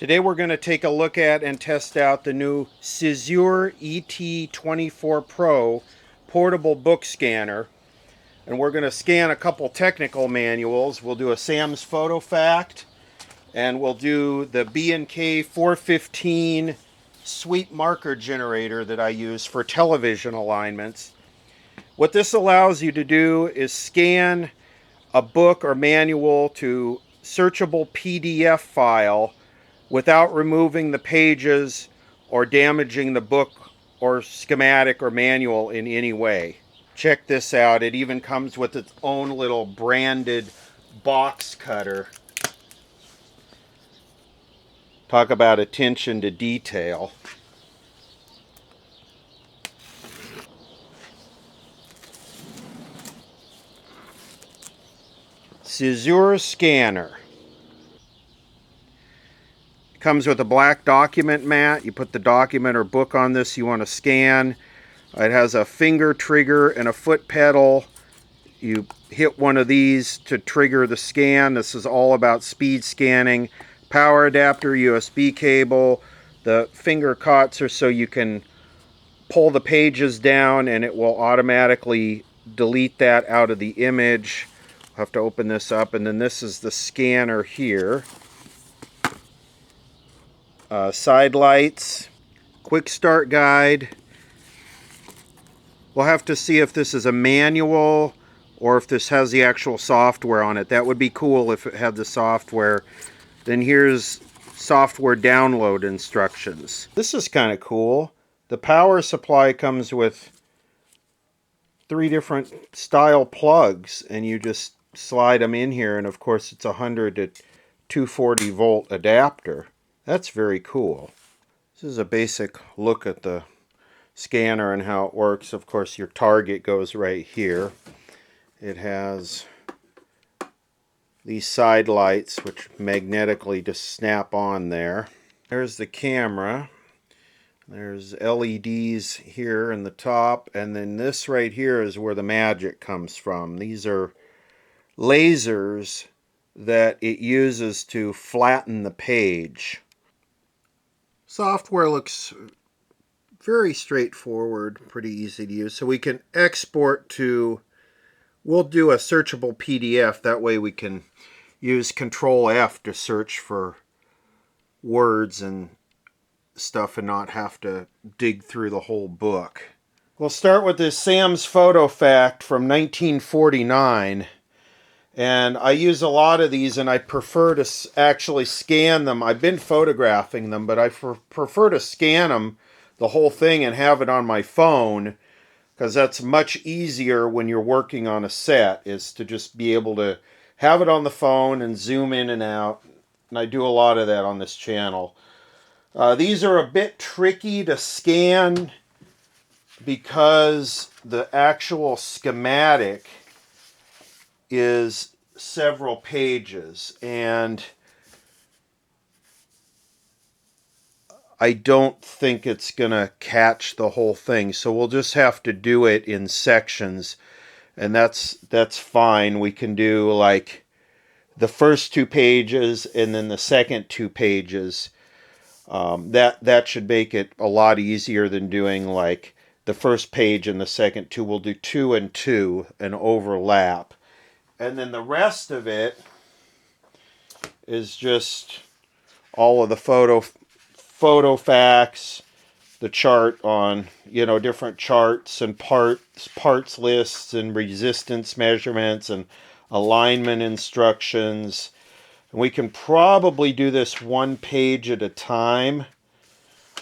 Today we're going to take a look at and test out the new CZUR ET24 Pro portable book scanner. And we're going to scan a couple technical manuals. We'll do a Sam's Photofact, and we'll do the B&K 415 sweep marker generator that I use for television alignments. What this allows you to do is scan a book or manual to searchable PDF file without removing the pages or damaging the book or schematic or manual in any way. Check this out. It even comes with its own little branded box cutter. Talk about attention to detail. CZUR scanner. Comes with a black document mat. You put the document or book on this you want to scan. It has a finger trigger and a foot pedal. You hit one of these to trigger the scan. This is all about speed scanning. Power adapter, USB cable. The finger cots are so you can pull the pages down and it will automatically delete that out of the image. I'll have to open this up, and then this is the scanner here. Side lights, quick start guide. We'll have to see if this is a manual or if this has the actual software on it. That would be cool if it had the software. Then here's software download instructions. This is kind of cool. The power supply comes with 3 different style plugs, and you just slide them in here, and of course it's a 100 to 240 volt adapter. That's very cool. This is a basic look at the scanner and how it works. Of course, your target goes right here. It has these side lights which magnetically just snap on there. There's the camera. There's LEDs here in the top, and then this right here is where the magic comes from. These are lasers that it uses to flatten the page. Software looks very straightforward, pretty easy to use. So we can export to, we'll do a searchable PDF. That way we can use Control F to search for words and stuff and not have to dig through the whole book. We'll start with this Sam's Photofact from 1949. And I use a lot of these, and I prefer to actually scan them. I've been photographing them, but I prefer to scan them, the whole thing, and have it on my phone, because that's much easier when you're working on a set, is to just be able to have it on the phone and zoom in and out. And I do a lot of that on this channel. These are a bit tricky to scan because the actual schematic is several pages, and I don't think it's gonna catch the whole thing, so we'll just have to do it in sections, and that's fine. We can do like the first 2 pages and then the second 2 pages. That should make it a lot easier than doing like the first page and the second 2. We'll do 2 and 2 and overlap. And then the rest of it is just all of the Photofacts, the chart on, different charts and parts lists and resistance measurements and alignment instructions. And we can probably do this 1 page at a time.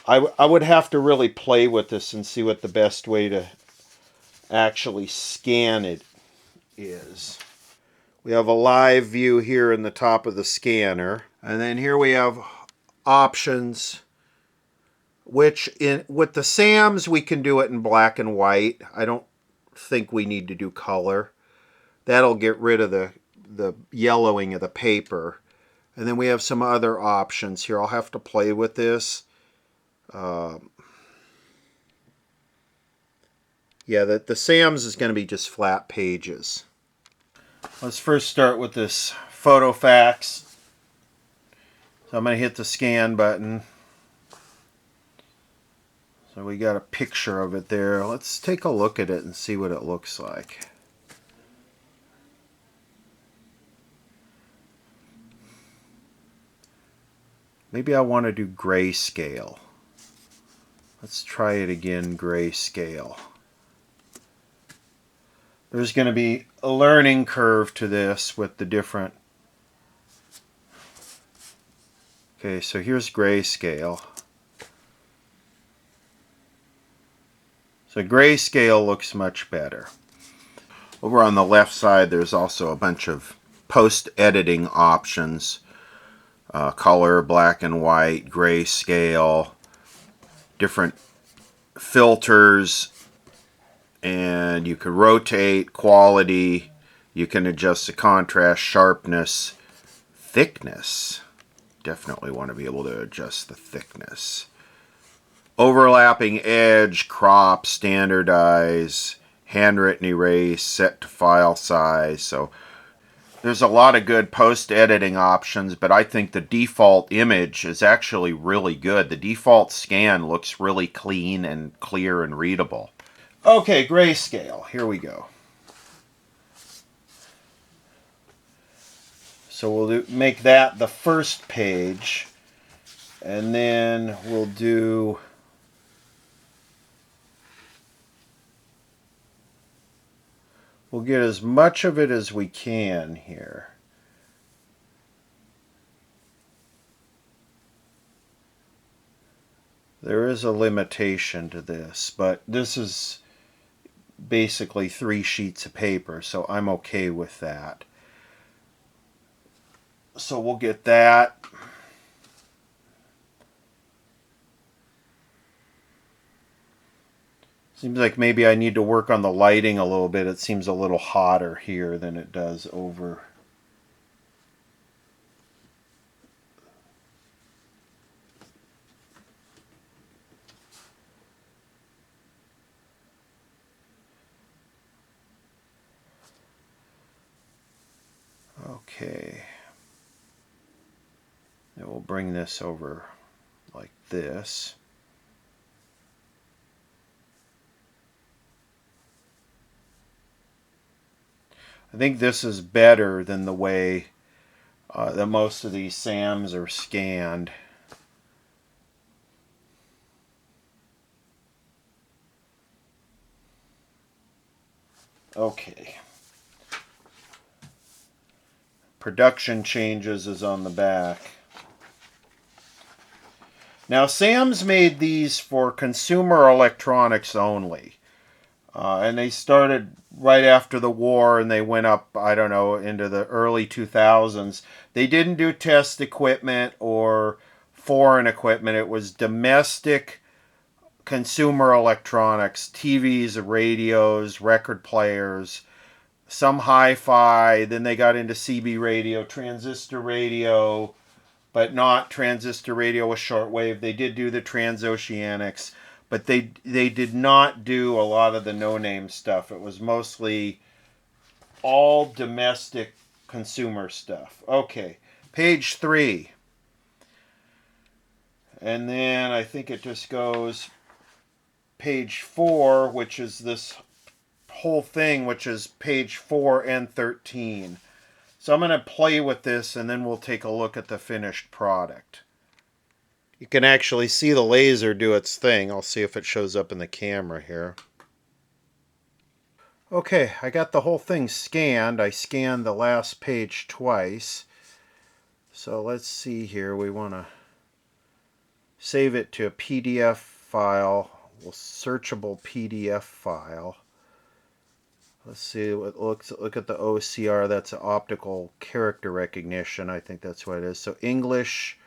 I would have to really play with this and see what the best way to actually scan it is. We have a live view here in the top of the scanner. And then here we have options, which with the Sam's we can do it in black and white. I don't think we need to do color. That'll get rid of the yellowing of the paper. And then we have some other options here. I'll have to play with this. Yeah, the Sam's is going to be just flat pages. Let's first start with this Photofacts So I'm going to hit the scan button. So we got a picture of it there. Let's take a look at it and see what it looks like. Maybe I want to do grayscale. Let's try it again, grayscale. There's going to be a learning curve to this with the different... Okay, so here's grayscale. So grayscale looks much better. Over on the left side, there's also a bunch of post-editing options. Color, black and white, grayscale, different filters, and you can rotate, quality, you can adjust the contrast, sharpness, thickness. Definitely want to be able to adjust the thickness. Overlapping edge, crop, standardize, handwritten erase, set to file size. So there's a lot of good post-editing options, but I think the default image is actually really good. The default scan looks really clean and clear and readable. Okay, grayscale. Here we go. So we'll make that the first page, and then we'll do... We'll get as much of it as we can here. There is a limitation to this, but this is basically 3 sheets of paper, so I'm okay with that. So we'll get that. Seems like maybe I need to work on the lighting a little bit. It seems a little hotter here than it does over. Okay. And we'll bring this over like this. I think this is better than the way that most of these SAMs are scanned. Okay. Production changes is on the back. Now, SAMs made these for consumer electronics only. And they started right after the war, and they went up, I don't know, into the early 2000s. They didn't do test equipment or foreign equipment. It was domestic consumer electronics, TVs, radios, record players, some hi-fi. Then they got into CB radio, transistor radio, but not transistor radio with shortwave. They did do the transoceanics, but they did not do a lot of the no-name stuff. It was mostly all domestic consumer stuff. Okay, page 3. And then I think it just goes page 4, which is this whole thing, which is page 4 and 13. So I'm going to play with this, and then we'll take a look at the finished product. You can actually see the laser do its thing. I'll see if it shows up in the camera here. Okay, I got the whole thing scanned. I scanned the last page twice. So let's see here. We want to save it to a PDF file, a searchable PDF file. Let's see what it looks. Look at the OCR. That's optical character recognition. I think that's what it is. So English.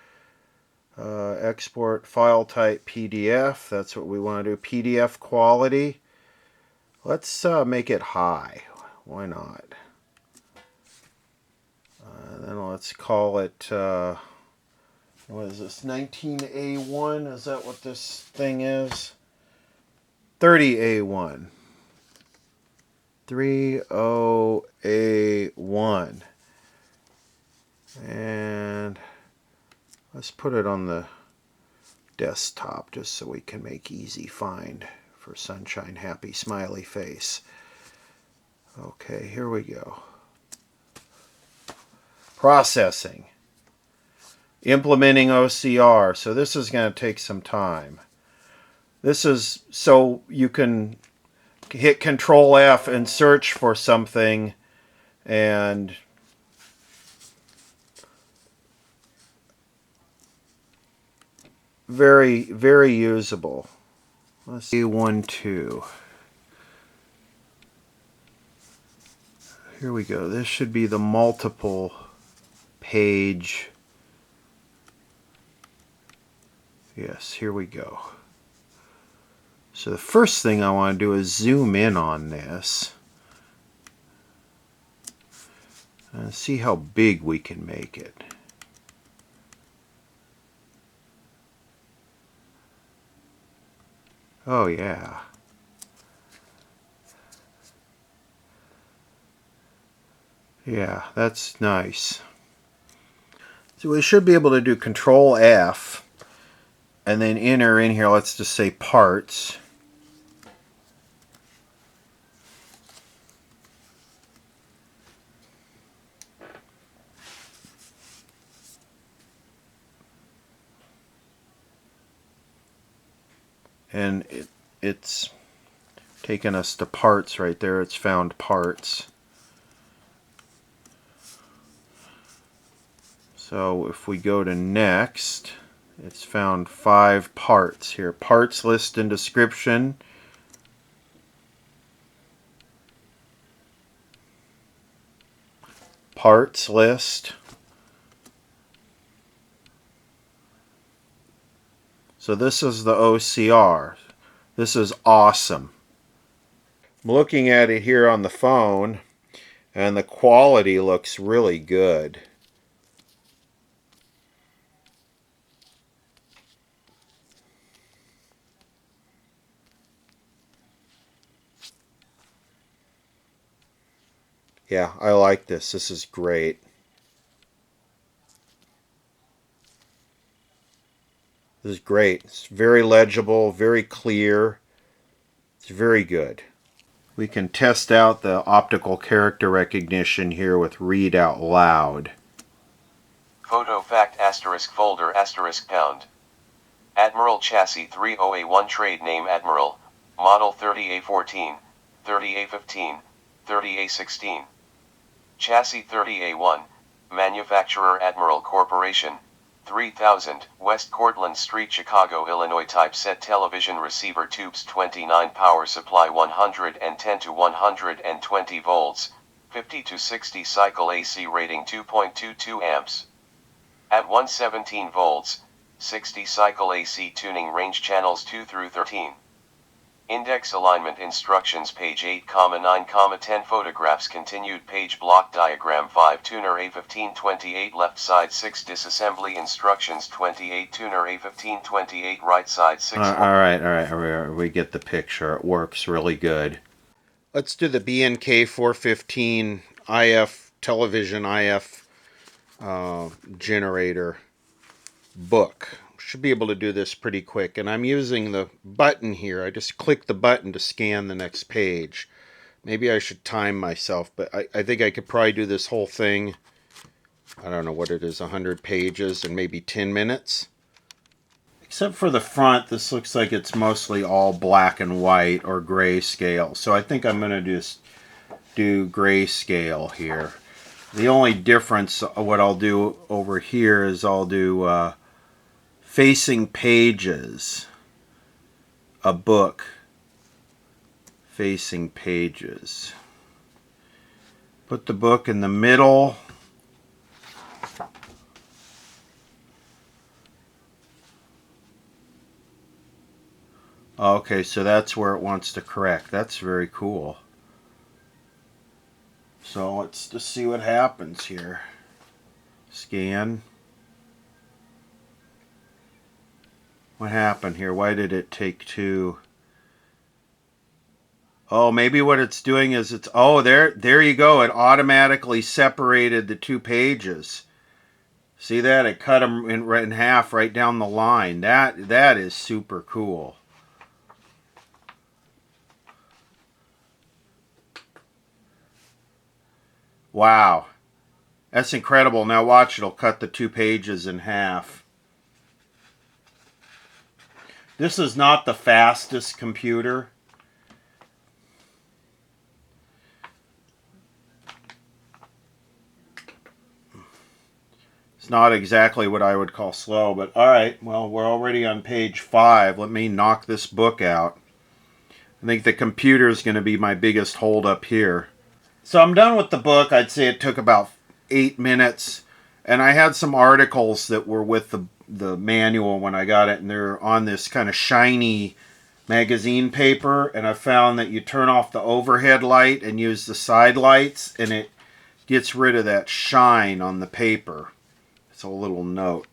Export file type PDF. That's what we want to do. PDF quality. Let's make it high. Why not? Then let's call it, what is this, 19A1? Is that what this thing is? 30A1. 30A1. And Let's put it on the desktop just so we can make easy find for Sunshine Happy Smiley Face. Okay, here we go. Processing. Implementing OCR. So this is going to take some time. This is so you can hit Control F and search for something, and very, very usable. Let's see, 1, 2. Here we go. This should be the multiple page. Yes, here we go. So the first thing I want to do is zoom in on this and see how big we can make it. Oh yeah. Yeah, that's nice. So we should be able to do Control F and then enter in here, let's just say parts. And it's taken us to parts right there. It's found parts. So if we go to next, it's found 5 parts here. Parts list and description. Parts list. So this is the OCR. This is awesome. I'm looking at it here on the phone, and the quality looks really good. Yeah, I like this. This is great. This is great. It's very legible, very clear. It's very good. We can test out the optical character recognition here with read out loud. Photofact asterisk folder asterisk pound. Admiral Chassis 30A1 trade name Admiral, model 30A14, 30A15, 30A16. Chassis 30A1, manufacturer Admiral Corporation, 3000 West Cortlandt Street, Chicago, Illinois. Typeset television receiver, tubes 29, power supply 110 to 120 volts, 50 to 60 cycle AC, rating 2.22 amps. At 117 volts, 60 cycle AC, tuning range channels 2 through 13. Index alignment instructions, page 8,9, 10 photographs, continued page block diagram 5, tuner A1528 left side 6, disassembly instructions 28, tuner A1528 right side 6. All right, we get the picture. It works really good. Let's do the BNK 415 IF television IF generator book. Should be able to do this pretty quick, and I'm using the button here. I just click the button to scan the next page. Maybe I should time myself, but I think I could probably do this whole thing, I don't know what it is, 100 pages in maybe 10 minutes. Except for the front, this looks like it's mostly all black and white or grayscale. So I think I'm going to just do grayscale here. The only difference, what I'll do over here is I'll do facing pages, a book, facing pages. Put the book in the middle. Okay, so that's where it wants to correct. That's very cool. So let's just see what happens here. Scan. What happened here? Why did it take 2? Oh, maybe what it's doing is it's, oh, there you go. It automatically separated the 2 pages. See that? It cut them in half right down the line. That is super cool. Wow. That's incredible. Now watch, it'll cut the 2 pages in half. This is not the fastest computer. It's not exactly what I would call slow, but alright, well, we're already on page 5. Let me knock this book out. I think the computer is going to be my biggest hold up here. So I'm done with the book. I'd say it took about 8 minutes. And I had some articles that were with the manual when I got it, and they're on this kind of shiny magazine paper. And I found that you turn off the overhead light and use the side lights, and it gets rid of that shine on the paper. It's a little note.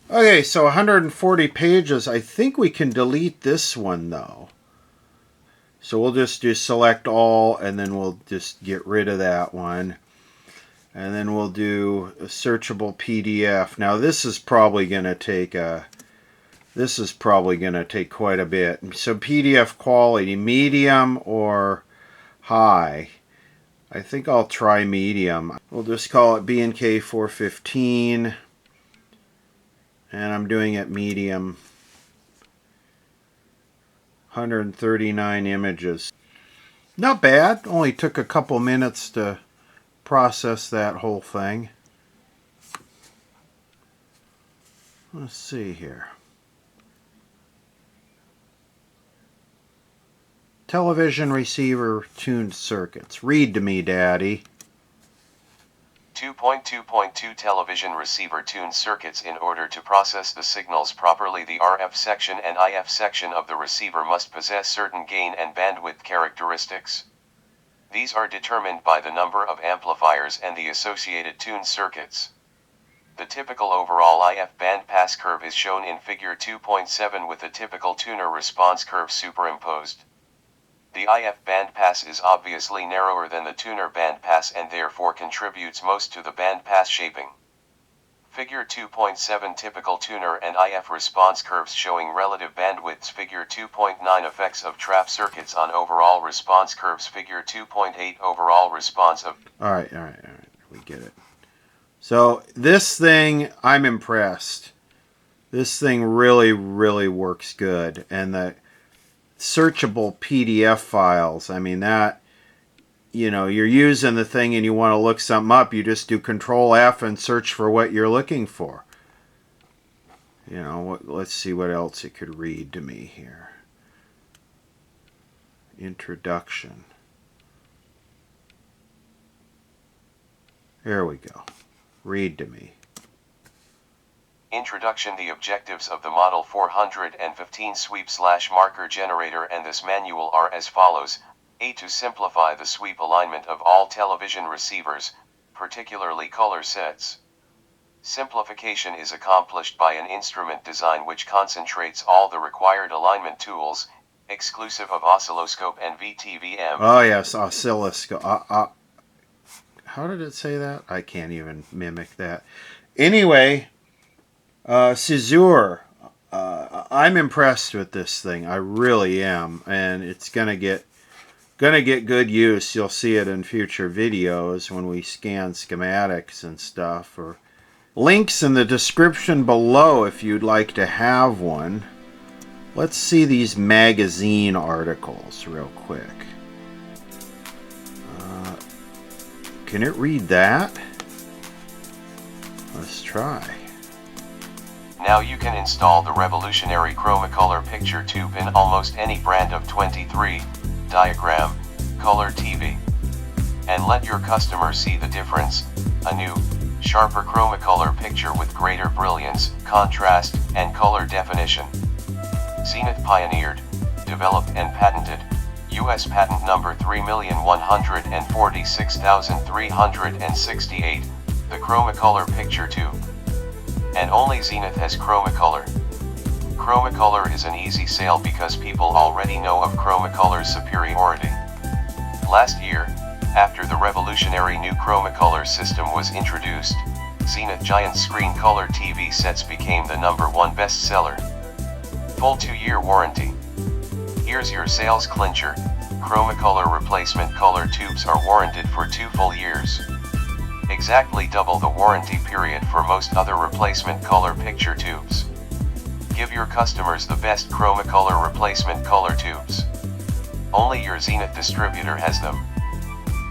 Okay, so 140 pages. I think we can delete this one though. So we'll just do select all, and then we'll just get rid of that one. And then we'll do a searchable PDF. Now this is probably going to take quite a bit. So PDF quality, medium or high. I think I'll try medium. We'll just call it B&K 415. And I'm doing it medium. 139 images. Not bad. Only took a couple minutes to process that whole thing. Let's see here. Television receiver tuned circuits. Read to me, Daddy. 2.2.2 Television receiver tuned circuits. In order to process the signals properly, the RF section and IF section of the receiver must possess certain gain and bandwidth characteristics. These are determined by the number of amplifiers and the associated tuned circuits. The typical overall IF bandpass curve is shown in figure 2.7 with the typical tuner response curve superimposed. The IF bandpass is obviously narrower than the tuner bandpass and therefore contributes most to the bandpass shaping. Figure 2.7 typical tuner and IF response curves showing relative bandwidths. Figure 2.9 effects of trap circuits on overall response curves. Figure 2.8 overall response of... Alright, we get it. So this thing, I'm impressed. This thing really, really works good. And the searchable PDF files, I mean that, you know, you're using the thing and you want to look something up, you just do Control F and search for what you're looking for. You know, let's see what else it could read to me here. Introduction. There we go. Read to me. Introduction. The objectives of the Model 415 sweep/marker generator and this manual are as follows. A. To simplify the sweep alignment of all television receivers, particularly color sets. Simplification is accomplished by an instrument design which concentrates all the required alignment tools, exclusive of oscilloscope and VTVM. Oh yes, oscilloscope. How did it say that? I can't even mimic that. Anyway, CZUR. I'm impressed with this thing. I really am, and it's gonna get good use. You'll see it in future videos when we scan schematics and stuff. Or links in the description below if you'd like to have one. Let's see these magazine articles real quick. Can it read that? Let's try. Now you can install the revolutionary Chromacolor picture tube in almost any brand of 23 diagram color TV. And let your customer see the difference, a new, sharper Chromacolor picture with greater brilliance, contrast, and color definition. Zenith pioneered, developed and patented, U.S. patent number 3,146,368, the Chromacolor picture tube. And only Zenith has Chromacolor. Chromacolor is an easy sale because people already know of Chromacolor's superiority. Last year, after the revolutionary new Chromacolor system was introduced, Zenith giant screen color TV sets became the #1 bestseller. Full 2-year warranty. Here's your sales clincher: Chromacolor replacement color tubes are warranted for 2 full years. Exactly double the warranty period for most other replacement color picture tubes. Give your customers the best Chromacolor replacement color tubes. Only your Zenith distributor has them.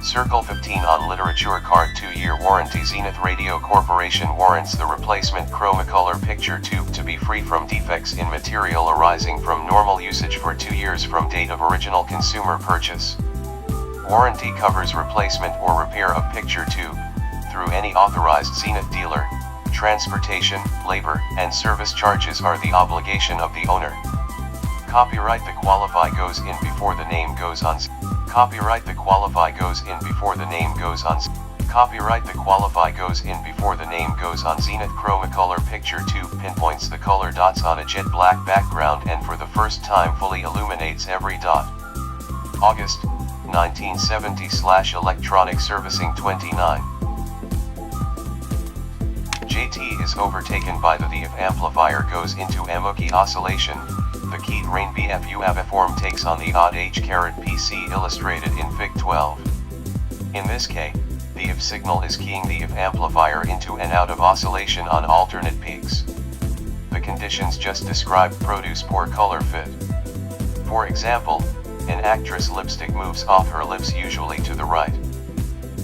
Circle 15 on literature card 2-year warranty. Zenith Radio Corporation warrants the replacement Chromacolor picture tube to be free from defects in material arising from normal usage for 2 years from date of original consumer purchase. Warranty covers replacement or repair of picture tube through any authorized Zenith dealer. Transportation, labor, and service charges are the obligation of the owner. Copyright the qualify goes in before the name goes on. Copyright the qualify goes in before the name goes on. Copyright the qualify goes in before the name goes on. Zenith Chromacolor picture tube pinpoints the color dots on a jet black background and for the first time fully illuminates every dot. August 1970 / Electronic Servicing 29. JT is overtaken by the if amplifier goes into Emoki oscillation. The keyed rain BFU form takes on the odd H-PC illustrated in Fig 12. In this case, the if signal is keying the if amplifier into and out of oscillation on alternate peaks. The conditions just described produce poor color fit. For example, an actress lipstick moves off her lips usually to the right.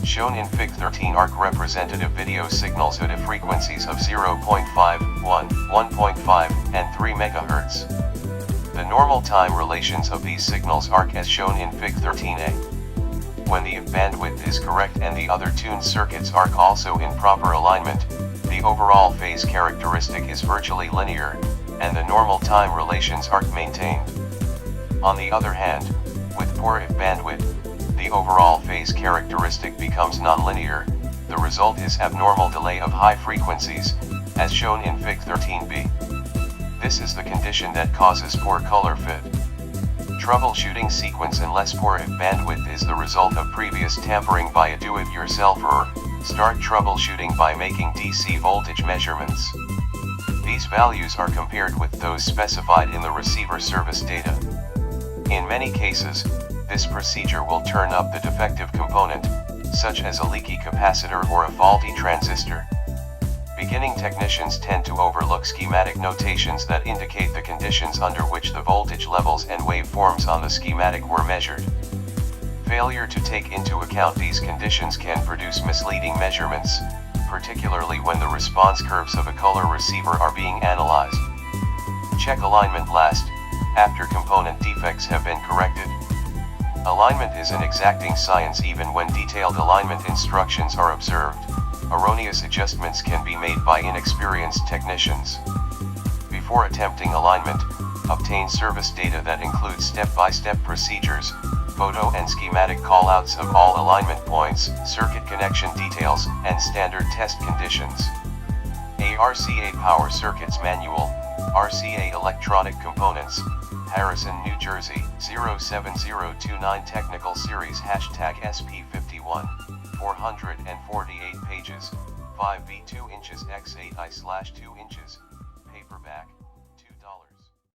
Shown in Fig 13 ARC representative video signals at frequencies of 0.5, 1, 1.5, and 3 MHz. The normal time relations of these signals arc as shown in Fig 13a. When the if bandwidth is correct and the other tuned circuits arc also in proper alignment, the overall phase characteristic is virtually linear, and the normal time relations arc maintained. On the other hand, with poor if bandwidth, the overall phase characteristic becomes nonlinear. The result is abnormal delay of high frequencies, as shown in Fig 13b. This is the condition that causes poor color fit. Troubleshooting sequence unless poor if bandwidth is the result of previous tampering by a do-it-yourselfer. Start troubleshooting by making DC voltage measurements. These values are compared with those specified in the receiver service data. In many cases, this procedure will turn up the defective component, such as a leaky capacitor or a faulty transistor. Beginning technicians tend to overlook schematic notations that indicate the conditions under which the voltage levels and waveforms on the schematic were measured. Failure to take into account these conditions can produce misleading measurements, particularly when the response curves of a color receiver are being analyzed. Check alignment last, after component defects have been corrected. Alignment is an exacting science even when detailed alignment instructions are observed. Erroneous adjustments can be made by inexperienced technicians. Before attempting alignment, obtain service data that includes step-by-step procedures, photo and schematic callouts of all alignment points, circuit connection details, and standard test conditions. RCA Power Circuits Manual, RCA Electronic Components, Harrison, New Jersey, 07029 Technical Series #SP51, 448 pages, 5v2 inches x 8i/2 inches, paperback.